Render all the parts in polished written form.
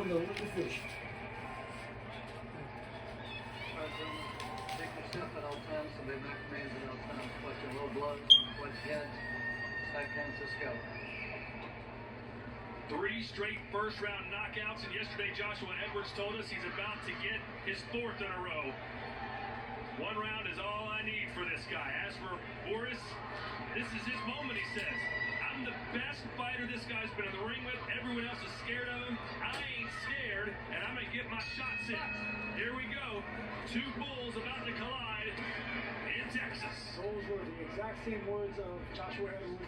down low with the fish. Take your sip at all times, so they make commands at all times. Watch your low blood, watch head, side Francisco. 3 straight first-round knockouts, and yesterday Joshua Edwards told us he's about to get his 4th in a row. 1 round is all I need for this guy. As for Vooris, this is his moment, he says. I'm the best fighter this guy's been in the ring with. Everyone else is scared of him. I ain't scared, and I'm going to get my shots in. Here we go. 2 bulls about to collide in Texas. Those were the exact same words of Joshua Edwards'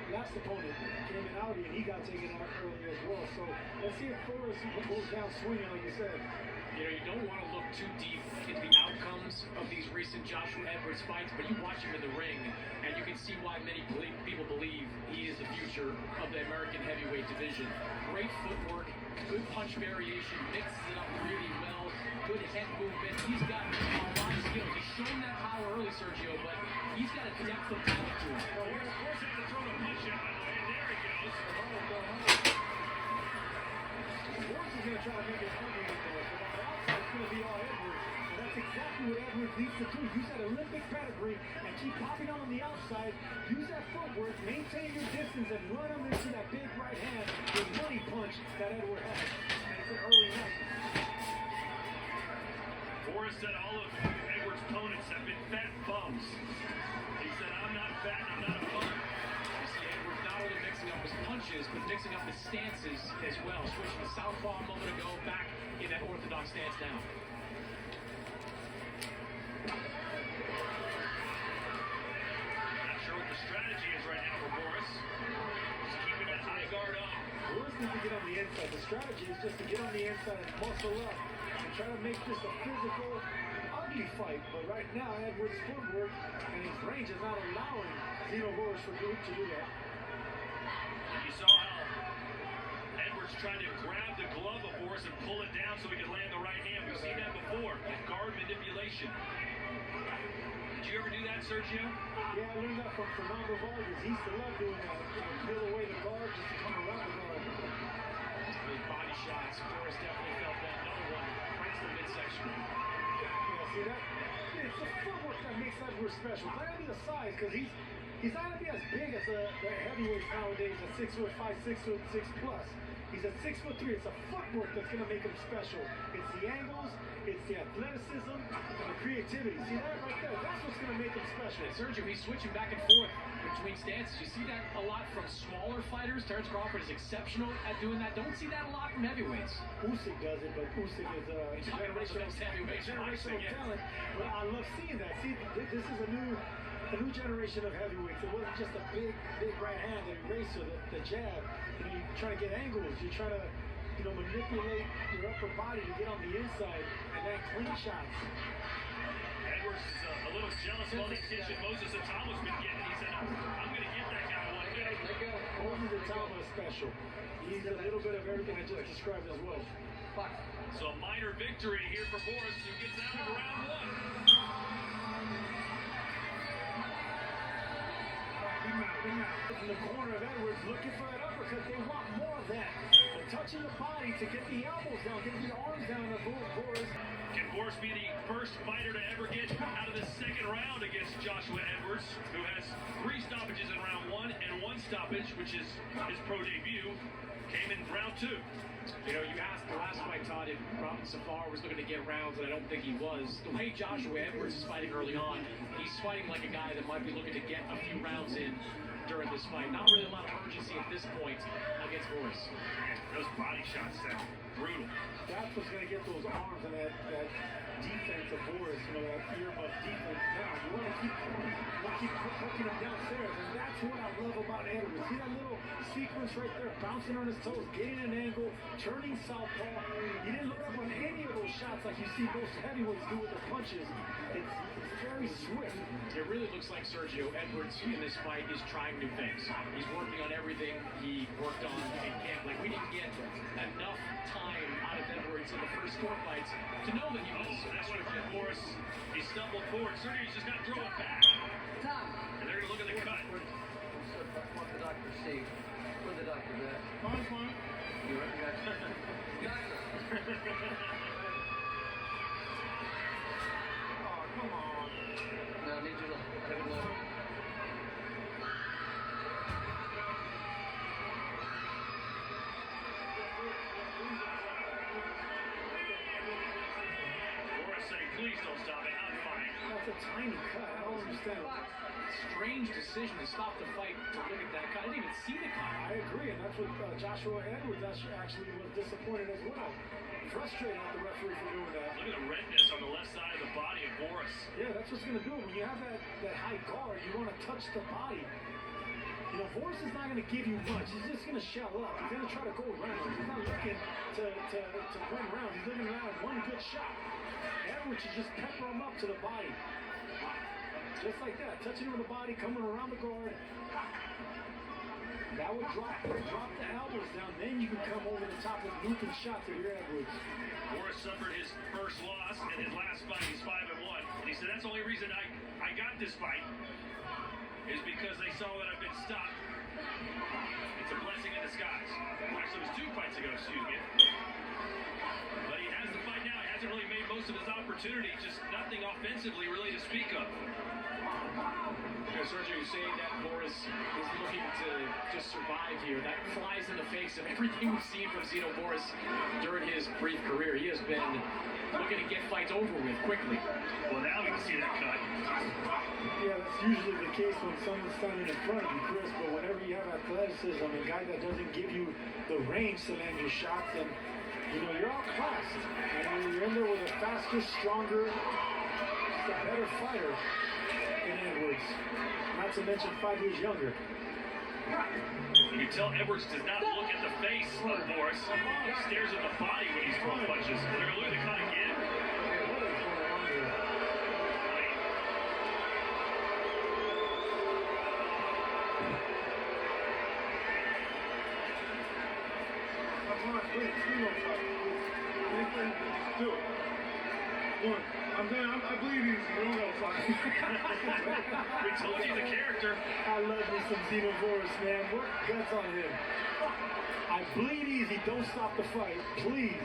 last opponent came in Audi, and he got taken out earlier as well. So let's see if Vooris goes down swinging, like you said. You know, you don't want to look too deep into the outcomes of these recent Joshua Edwards fights, but you watch him in the ring, and you can see why many people believe he is the future of the American heavyweight division. Great footwork, good punch variation, mixes it up really well, good head movement. He's got a lot of skills. He's shown that power early, Sergio, but he's got a depth of talent to him. Vooris had to throw the punch out, by the way, and there he goes. Vooris is going to try to make it ugly with the outside. It's going to be all Edwards. And that's exactly what Edwards needs to do. Use that Olympic pedigree and keep popping on the outside. Use that footwork, maintain your distance, and run him into that big right hand, the money punch that Edwards has. And it's an early night. Vooris said all of Edwards' opponents have been fat bums. He said, I'm not fat, I'm not a bum. You see Edwards not only mixing up his punches, but mixing up his stances as well. Switching to southpaw a moment ago, back in that orthodox stance now. Not sure what the strategy is right now for Vooris. Just keeping that high guard up. Vooris needs to get on the inside. The strategy is just to get on the inside and muscle up and try to make this a physical, ugly fight. But right now, Edwards' footwork and his range is not allowing Zeno Vooris to do that. And you saw how Edwards tried to grab the glove of Vooris and pull it down so he could land the right hand. We've seen that before. Guard manipulation. Did you ever do that, Sergio? Yeah, I learned that from Fernando Vargas. He used to love doing that. Peel away the guard just to come around the guard. Big body shots. Vooris definitely felt that. Another one right to the midsection. Yeah, see that? It's the footwork that makes Edwards special. It's not gonna be the size, because he's not gonna be as big as the heavyweights nowadays at 6'5", 6'6 plus. He's at 6'3". It's a footwork that's gonna make him special. It's the angles, it's the athleticism, and the creativity. See that right there? That's what's gonna make him special. And Sergio, he's switching back and forth between stances. You see that a lot from smaller fighters. Terrence Crawford is exceptional at doing that. Don't see that a lot from heavyweights. Usyk does it, but Usyk is a generational talent. But I love seeing that. See, this is a new generation of heavyweights. It wasn't just a big right hand, the eraser, the jab. You know, you're trying to get angles. You're trying to, manipulate your upper body to get on the inside and then clean shots. Edwards is a little jealous of all the attention Moses Atama's been getting. He said, I'm going to get that guy one day. Moses Atama is special. He's a little bit of everything I just described as well. So a minor victory here for Vooris, who gets out of round 1. In the corner of Edwards, looking for that uppercut. They want more of that. They're touching the body to get the elbows down, get the arms down of Vooris. Can Vooris be the first fighter to ever get out of the 2nd round against Joshua Edwards, who has 3 stoppages in round 1 and 1 stoppage, which is his pro debut, came in round 2. You know, you asked the last fight, Todd, if Robin Safar was looking to get rounds, and I don't think he was. The way Joshua Edwards is fighting early on, he's fighting like a guy that might be looking to get a few rounds in during this fight. Not really a lot of urgency at this point against Vooris. Those body shots sound brutal. That's what's going to get those arms and that defense of Vooris, that earmuff defense down. You want to keep hooking him downstairs, and that's what I love about Edwards. See that little sequence right there, bouncing on his toes, getting an angle, turning southpaw. He didn't look up on any of those shots like you see most heavyweights do with their punches. It's very swift. It really looks like Sergio Edwards in this fight is trying new things. He's working on everything he worked on in camp. Like, we didn't get enough time out of Edwards in the first 4 fights to know that he was. That's what for Vooris. He stumbled forward. Sergio's just not throwing back. Tom. And they're going to look at the cut. What the doctor see? Where the doctor at? Fine. You right? a tiny cut. I don't understand. Strange decision to stop the fight to look at that cut. I didn't even see the cut. I agree, and that's what Joshua Edwards actually was disappointed as well. Frustrated at the referee for doing that. Look at the redness on the left side of the body of Vooris. Yeah, that's what's going to do it. When you have that high guard, you want to touch the body. You know, Vooris is not going to give you much. He's just going to shell up. He's going to try to go around. He's not looking to win rounds. He's looking around one good shot. Edwards should just pepper him up to the body. Just like that. Touching him on the body, coming around the guard. That would drop the elbows down. Then you can come over the top with looping shots of your Edwards. Vooris suffered his first loss, and his last fight he's 5-1. And he said, that's the only reason I got this fight is because they saw that I've been stopped. It's a blessing in disguise. Actually, it was 2 fights ago, excuse me. But he has the fight now. He hasn't really made most of his opportunity. Just nothing offensively really to speak of. Sergio, you saying that Vooris is looking to just survive here. That flies in the face of everything we've seen from Zino Vooris during his brief career. He has been looking to get fights over with quickly. Well, now we can see that cut. Yeah, that's usually the case when someone's standing in front of you, Chris, but whenever you have athleticism, a guy that doesn't give you the range to land your shots, then, you know, you're outclassed. And you're in there with a faster, stronger, just a better fighter in Edwards. Not to mention 5 years younger. You can tell Edwards does not look at the face of Vooris. He stares at the body when he's throwing punches. They're going to look at the cut again. What is going on here? Come on, please, do it. Look, I believe he's Bruno fight. We told you the character. I love me some Zino Vooris, man. Work guts on him. I bleed easy. Don't stop the fight, please.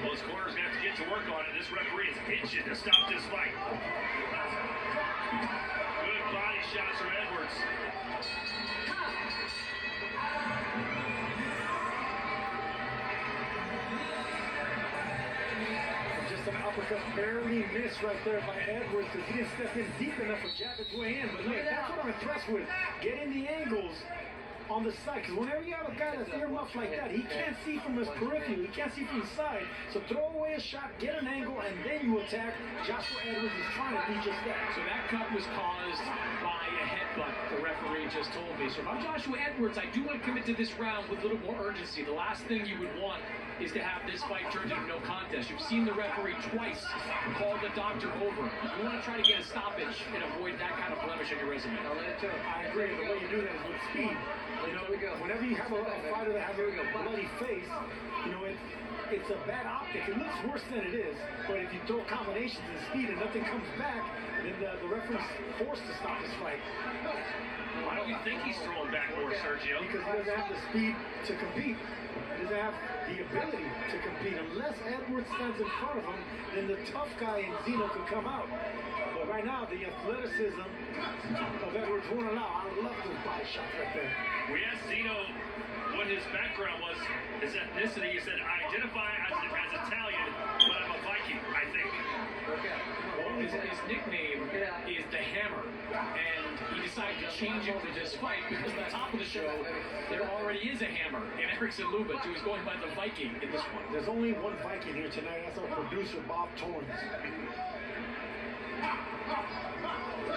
Well, his corner's going to have to get to work on it. This referee is itching to stop this fight. Good body shots from Edwards. Just an uppercut barely missed right there by Edwards because he didn't step in deep enough for Jab to weigh in. But look, that's what I'm impressed with. Getting the angles on the side, because whenever you have a guy that's earmuffed like that, he can't see from his peripheral, he can't see from the side. So throw away a shot, get an angle, and then you attack. Joshua Edwards is trying to do just that. So that cut was caused by a headbutt, the referee just told me. So if I'm Joshua Edwards, I do want to commit to this round with a little more urgency. The last thing you would want is to have this fight turned into no contest. You've seen the referee twice call the doctor over. You want to try to get a stoppage and avoid that kind of blemish on your resume. I agree. The way you do that is with speed. You know, whenever you have a fighter that has a bloody face, you know, it's a bad optic. It looks worse than it is. But if you throw combinations and speed and nothing comes back, then the referee's forced to stop this fight. Why don't you think he's throwing back more, Sergio? Because he doesn't have the speed to compete. He doesn't have the ability to compete. Unless Edwards stands in front of him, then the tough guy in Zino could come out. But right now, the athleticism of Edwards won't allow. I love this body shot right there. We asked Zino what his background was, his ethnicity. He said, I identify as Italian, but I'm a Viking, I think. His nickname is the Hammer, and he decided to change it for this fight because at the top of the show, there already is a Hammer in Erickson Lubitz, who is going by the Viking in this one. There's only one Viking here tonight. That's our producer, Bob Torrance.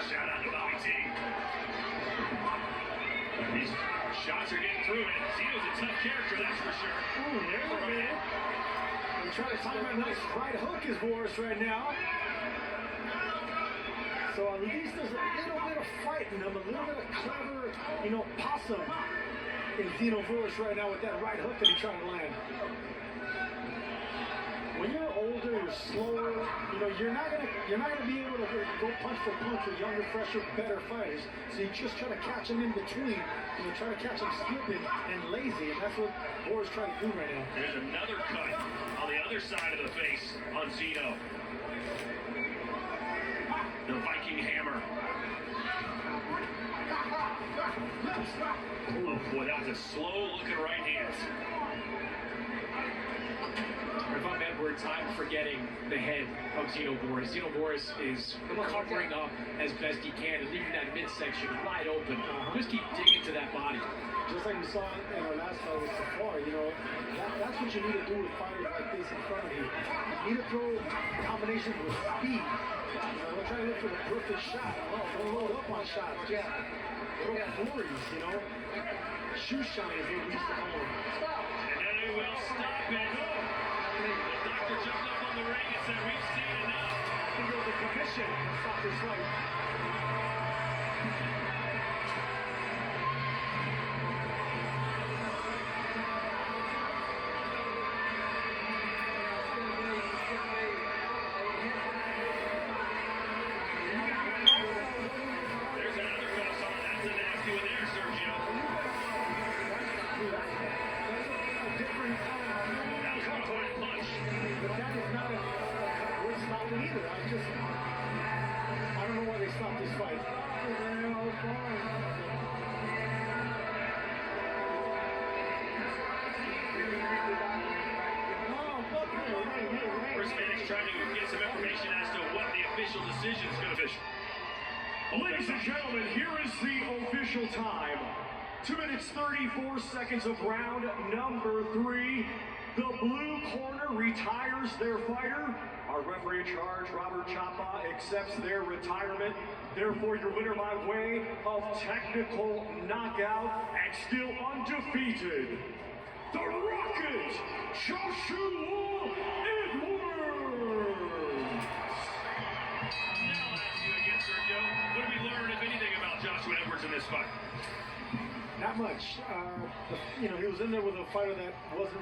Shout out to Bobby T. These shots are getting through it. Zeno's a tough character, that's for sure. Ooh, there's a man. They're trying to time a nice right hook is Vooris right now. So at least there's a little bit of fight in him, a little bit of clever, you know, possum in Zino Vooris right now with that right hook that he's trying to land. When you're older, you're slower, you know, you're not gonna be able to go punch for punch with younger, fresher, better fighters. So you just try to catch them in between, you know, try to catch them slipping and lazy, and that's what Vooris trying to do right now. There's another cut on the other side of the face on Zino. The Viking Hammer. Oh boy, that was a slow looking right hand. If I'm Edwards, Edwards, I'm forgetting the head of Zeno Vooris. Zeno Vooris is covering up as best he can and leaving that midsection wide open. Just keep digging to that body. Just like we saw in our last fight with Safari, that's what you need to do with fighters like this in front of you. You need to throw combinations with speed. Don't try to look for the perfect shot. Don't load up on shots. Just throw flurries, Shoe shine is what we used to call them. And then they will stop it. The doctor jumped up on the ring and said, we've seen enough. I think it was a commission to stop this fight. There's another cross on. That's a nasty one there, Sergio. That was a quiet punch. But that is not a worth stopping either. I don't know why they stopped this fight. First Phoenix trying to get some information as to what the official decision is going to be. Ladies and gentlemen, here is the official time. 2 minutes 34 seconds of round number 3. The blue corner retires their fighter. Our referee in charge, Robert Chapa, accepts their retirement. Therefore, your winner by way of technical knockout and still undefeated, the Rocket, Joshua Edwards. Now I'll ask you again, Sergio. What did we learn, if anything, about Joshua Edwards in this fight? Not much. He was in there with a fighter that wasn't